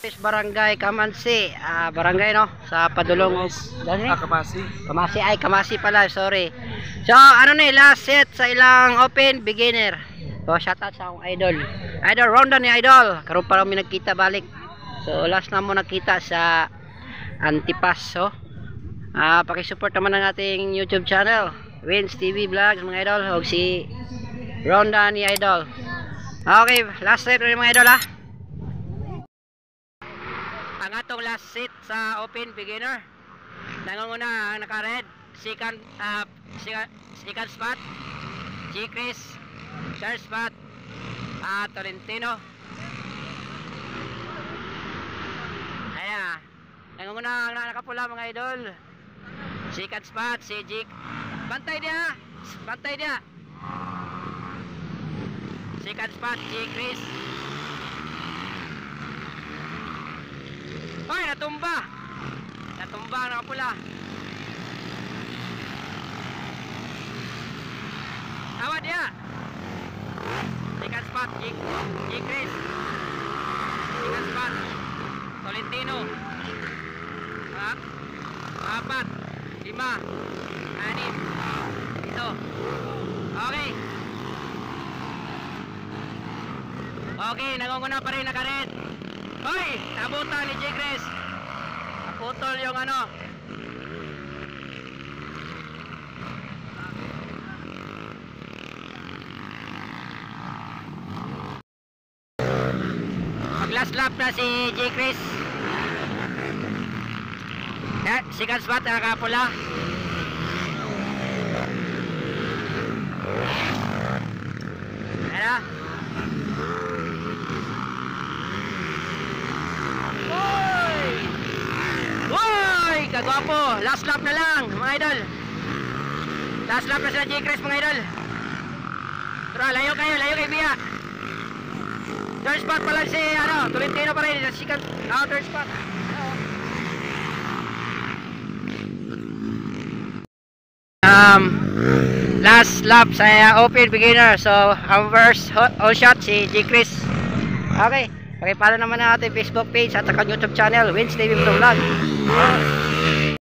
Barangay Kamansi, barangay no sa Padulong Kamasi pala, sorry. So ano ni last set sa ilang open beginner. So shout out sa akong idol Ronda ni idol, karon pa kami nagkita balik. So last na mo nakita sa Antipas. So paki-support naman ang ating YouTube channel Wins TV Vlogs mga idol, og si Ronda ni idol. Okay, last set rin mga idol ha. Ang atong last set sa open beginner, nangunguna ang naka-red, second spot G-Chris, third spot Tolentino. Ayan, nangunguna ang nakapula mga idol, second spot si G. Bantay dia second spot G-Chris. Ay, natumba ang nakapula. Tawa dia. Second spot G-Chris. Second spot Tolentino. 4, 5, 6, 7. Okay. Okay, nangunguna pa rin naka-red. Hoy, nabutan ni G-Chris. Naputol yung ano. Mag-last lap na si G-Chris. Second spot nakapula. Ayan. Kagwapo, last lap na lang mga idol. Last lap na sila G-Chris mga idol. Tara, layo kayo Bia. Third spot pa lang si Tolentino pa rin. Third spot. Last lap sa open beginner. So ang first all shot si G-Chris. Okay, pakipalo naman ang ating Facebook page at ang YouTube channel Wins TV Vlog.